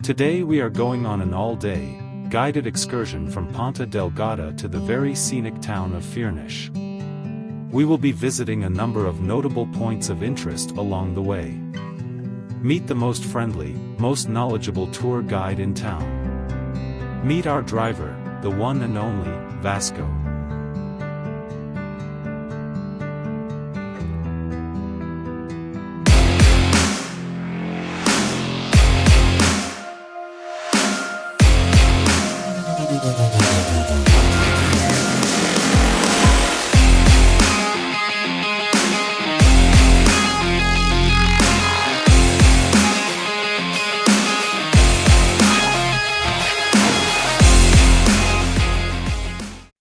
Today we are going on an all-day, guided excursion from Ponta Delgada to the very scenic town of Furnas. We will be visiting a number of notable points of interest along the way. Meet the most friendly, most knowledgeable tour guide in town. Meet our driver, the one and only, Vasco.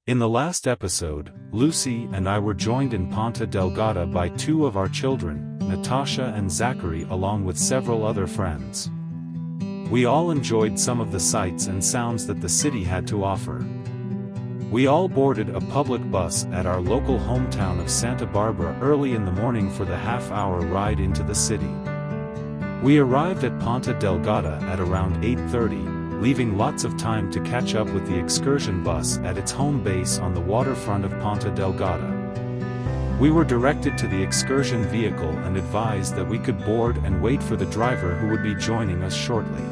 In the last episode, Lucy and I were joined in Ponta Delgada by two of our children, Natasha and Zachary, along with several other friends. We all enjoyed some of the sights and sounds that the city had to offer. We all boarded a public bus at our local hometown of Santa Barbara early in the morning for the half-hour ride into the city. We arrived at Ponta Delgada at around 8:30. Leaving lots of time to catch up with the excursion bus at its home base on the waterfront of Ponta Delgada. We were directed to the excursion vehicle and advised that we could board and wait for the driver who would be joining us shortly.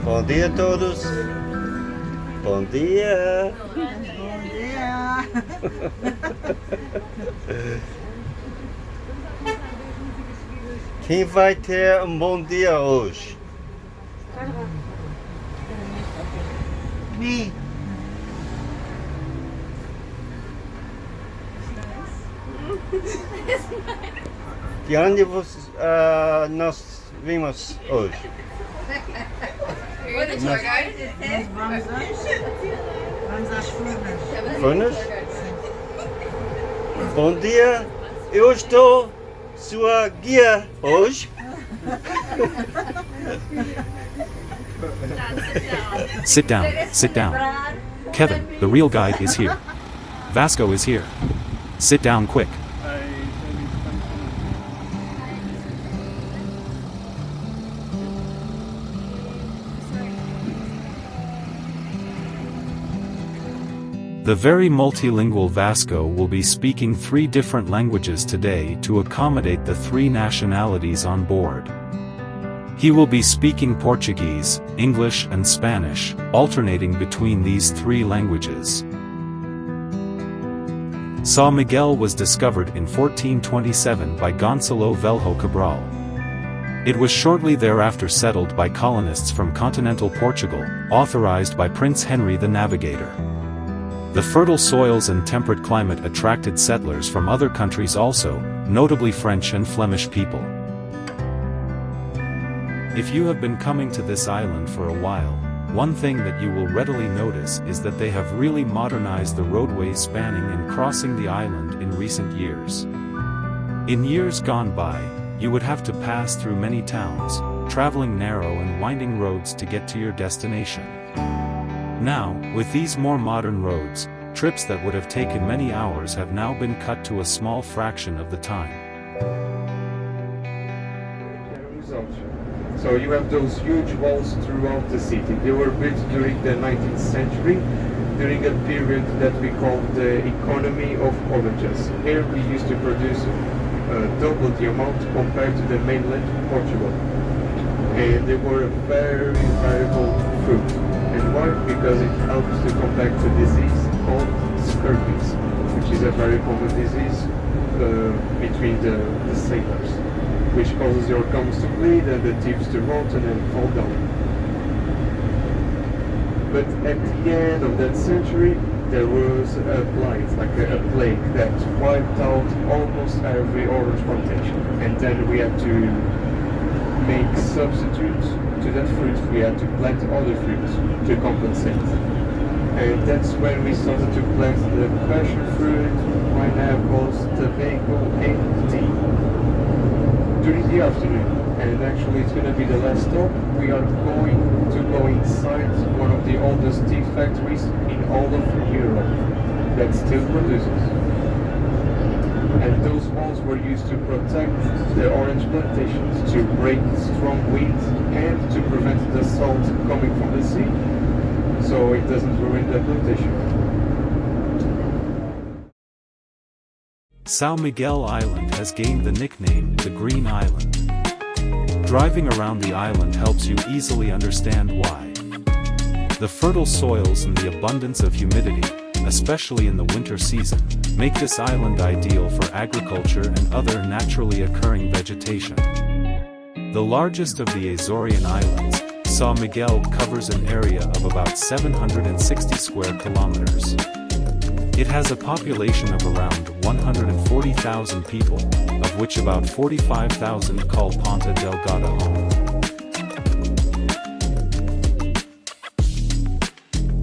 Bom dia a todos. Bom dia. Bom dia. Quem vai ter um bom dia hoje? Me. De onde nós vimos hoje? Vamos às Furnas. Furnas? Bom dia. Eu estou sua guia hoje. Sit down, sit down. Kevin, the real guide, is here. Vasco is here. Sit down quick. The very multilingual Vasco will be speaking 3 different languages today to accommodate the 3 nationalities on board. He will be speaking Portuguese, English and Spanish, alternating between these 3 languages. Sao Miguel was discovered in 1427 by Gonçalo Velho Cabral. It was shortly thereafter settled by colonists from continental Portugal, authorized by Prince Henry the Navigator. The fertile soils and temperate climate attracted settlers from other countries also, notably French and Flemish people. If you have been coming to this island for a while, one thing that you will readily notice is that they have really modernized the roadways spanning and crossing the island in recent years. In years gone by, you would have to pass through many towns, traveling narrow and winding roads to get to your destination. Now, with these more modern roads, trips that would have taken many hours have now been cut to a small fraction of the time. So you have those huge walls throughout the city. They were built during the 19th century, during a period that we call the economy of oranges. Here we used to produce double the amount compared to the mainland Portugal. And they were a very valuable fruit. And why? Because it helps to combat a disease called scurvy, which is a very common disease between the sailors, which causes your gums to bleed and the tips to rot and then fall down. But at the end of that century, there was a blight, like a plague, that wiped out almost every orange plantation. And then we had to make substitutes to that fruit. We had to plant other fruits to compensate. And that's when we started to plant the passion fruit, pineapples, tobacco and tea during the afternoon. and actually it's going to be the last stop. We are going to go inside one of the oldest tea factories in all of Europe that still produces. And those walls were used to protect the orange plantations, to break strong winds and to prevent the salt coming from the sea, so it doesn't ruin the plantation. Sao Miguel Island has gained the nickname the Green Island. Driving around the island helps you easily understand why. The fertile soils and the abundance of humidity, especially in the winter season, make this island ideal for agriculture and other naturally occurring vegetation. The largest of the Azorian islands, Sao Miguel, covers an area of about 760 square kilometers. It has a population of around 140,000 people, of which about 45,000 call Ponta Delgada home.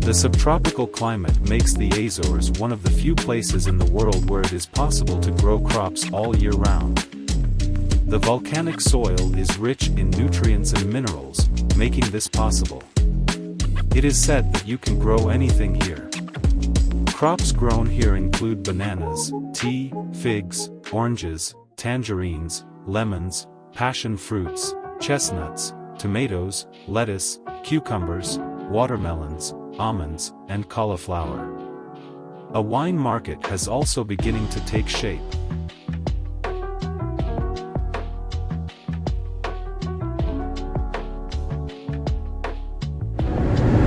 The subtropical climate makes the Azores one of the few places in the world where it is possible to grow crops all year round. The volcanic soil is rich in nutrients and minerals, making this possible. It is said that you can grow anything here. Crops grown here include bananas, tea, figs, oranges, tangerines, lemons, passion fruits, chestnuts, tomatoes, lettuce, cucumbers, watermelons, almonds, and cauliflower. A wine market has also beginning to take shape.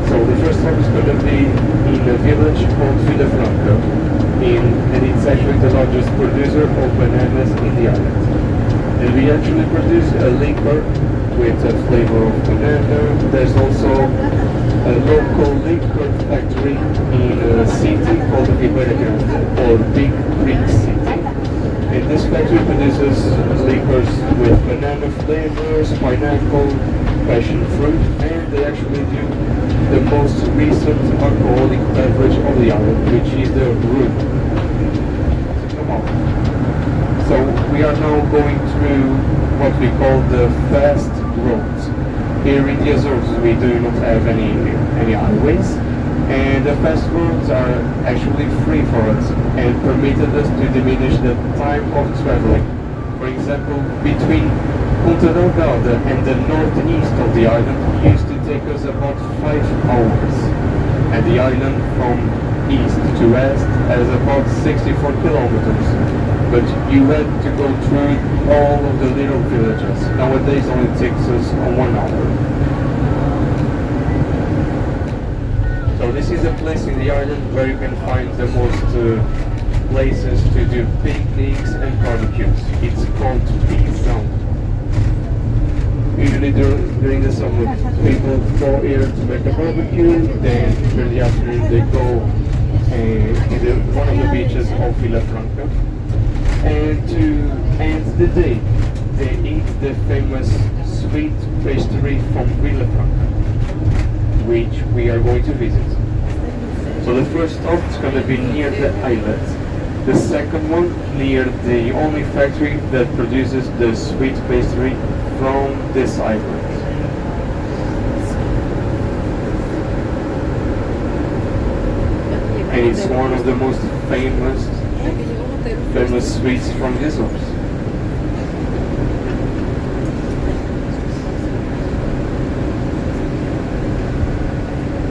So the first stop is going to be in a village called Vila Franca, and it's actually the largest producer of bananas in the island. And we actually produce a liquor with a flavor of banana. There's also a local liquor factory in a city called Vila Franca, or Big Creek City. And this factory produces liquors with banana flavors, pineapple, passion fruit, and they actually do the most recent alcoholic beverage of the island, which is the rum. Come on. So we are now going through what we call the fast roads. Here in the Azores we do not have any highways, and the fast roads are actually free for us and permitted us to diminish the time of traveling. For example, between Ponta Delgada and the northeast of the island used to take us about 5 hours, and the island from east to west has about 64 kilometers. But you had to go through all of the little villages. Nowadays only takes us 1 hour. So this is a place in the island where you can find the most places to do picnics and barbecues. It's called Peace Zone. Usually during the summer people go here to make a barbecue, then in the afternoon they go to one of the beaches of Vila Franca. And to end the day, they eat the famous sweet pastry from Vila Franca, which we are going to visit. So the first stop is going to be near the islet. The second one near the only factory that produces the sweet pastry from this island. And it's one of the most famous sweets from the Azores.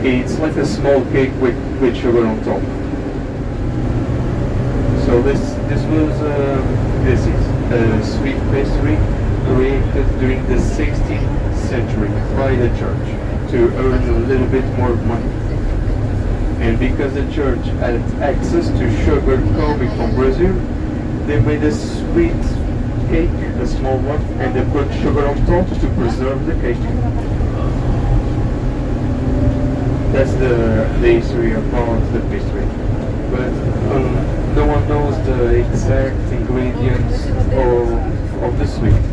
It's like a small cake with sugar on top. So this is a sweet pastry created during the 16th century by the church to earn a little bit more money. And because the church had access to sugar coming from Brazil, they made a sweet cake, a small one, and they put sugar on top to preserve the cake. That's the history about the pastry. But no one knows the exact ingredients of the sweet.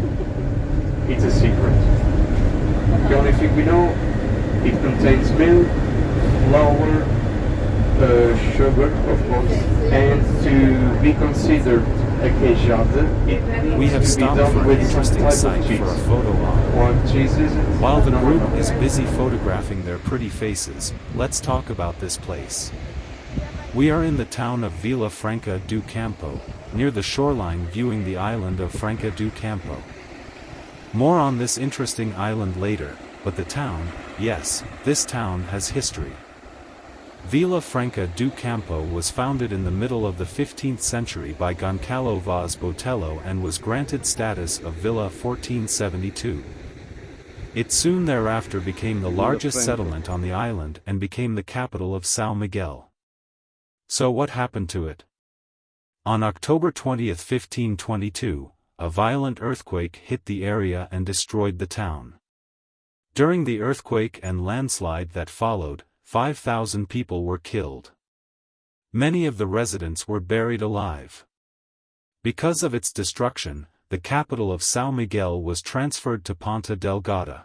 It's a secret. The only thing we know, it contains milk, flour, sugar, of course, and to be considered It We have needs to be stopped done for an with some interesting type site of cheese. for a photo op. What cheese is it? While the No, group no. is busy photographing their pretty faces, let's talk about this place. We are in the town of Vila Franca do Campo, near the shoreline viewing the island of Franca do Campo. More on this interesting island later, but the town, yes, this town has history. Vila Franca do Campo was founded in the middle of the 15th century by Goncalo Vaz Botelho and was granted status of Villa 1472. It soon thereafter became the largest settlement on the island and became the capital of Sao Miguel. So what happened to it? On October 20, 1522, a violent earthquake hit the area and destroyed the town. During the earthquake and landslide that followed, 5,000 people were killed. Many of the residents were buried alive. Because of its destruction, the capital of Sao Miguel was transferred to Ponta Delgada.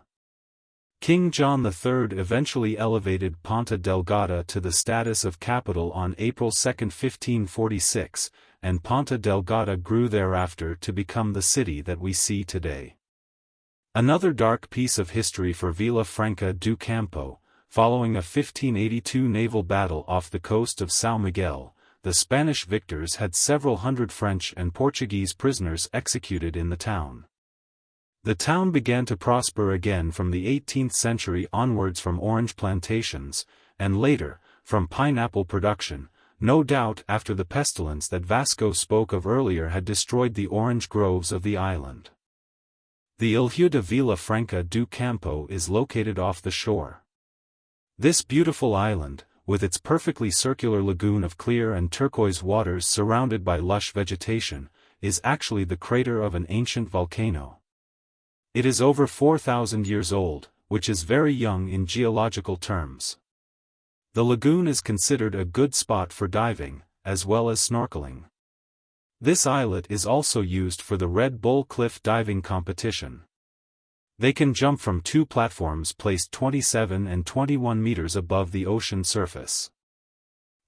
King John III eventually elevated Ponta Delgada to the status of capital on April 2, 1546, and Ponta Delgada grew thereafter to become the city that we see today. Another dark piece of history for Vila Franca do Campo: following a 1582 naval battle off the coast of Sao Miguel, the Spanish victors had several hundred French and Portuguese prisoners executed in the town. The town began to prosper again from the 18th century onwards from orange plantations, and later, from pineapple production, no doubt after the pestilence that Vasco spoke of earlier had destroyed the orange groves of the island. The Ilha de Vila Franca do Campo is located off the shore. This beautiful island, with its perfectly circular lagoon of clear and turquoise waters surrounded by lush vegetation, is actually the crater of an ancient volcano. It is over 4,000 years old, which is very young in geological terms. The lagoon is considered a good spot for diving, as well as snorkeling. This islet is also used for the Red Bull Cliff diving competition. They can jump from two platforms placed 27 and 21 meters above the ocean surface.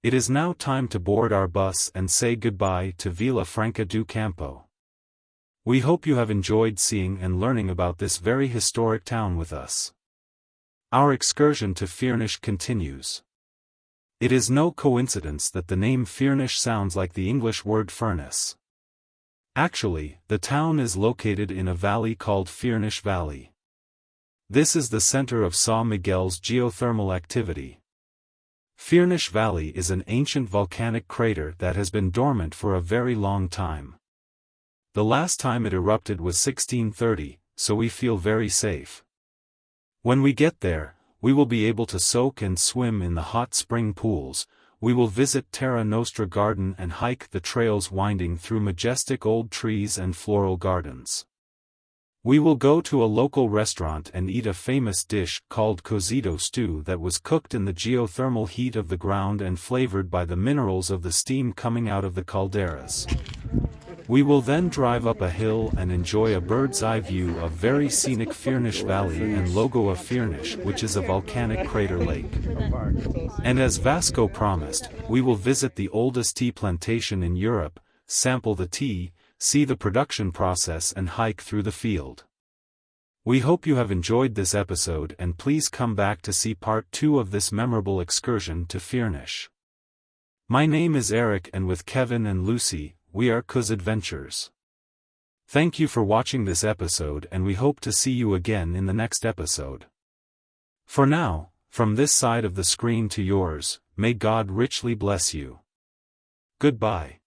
It is now time to board our bus and say goodbye to Vila Franca do Campo. We hope you have enjoyed seeing and learning about this very historic town with us. Our excursion to Furnas continues. It is no coincidence that the name Furnas sounds like the English word furnace. Actually, the town is located in a valley called Furnas Valley. This is the center of Sao Miguel's geothermal activity. Furnas Valley is an ancient volcanic crater that has been dormant for a very long time. The last time it erupted was 1630, so we feel very safe. When we get there, we will be able to soak and swim in the hot spring pools. We will visit Terra Nostra Garden and hike the trails winding through majestic old trees and floral gardens. We will go to a local restaurant and eat a famous dish called cozido stew that was cooked in the geothermal heat of the ground and flavored by the minerals of the steam coming out of the calderas. We will then drive up a hill and enjoy a bird's-eye view of very scenic Furnas Valley and Lago of Furnas, which is a volcanic crater lake. And as Vasco promised, we will visit the oldest tea plantation in Europe, sample the tea, see the production process and hike through the field. We hope you have enjoyed this episode and please come back to see part 2 of this memorable excursion to Furnas. My name is Eric and with Kevin and Lucy, we are Cuz Adventures. Thank you for watching this episode and we hope to see you again in the next episode. For now, from this side of the screen to yours, may God richly bless you. Goodbye.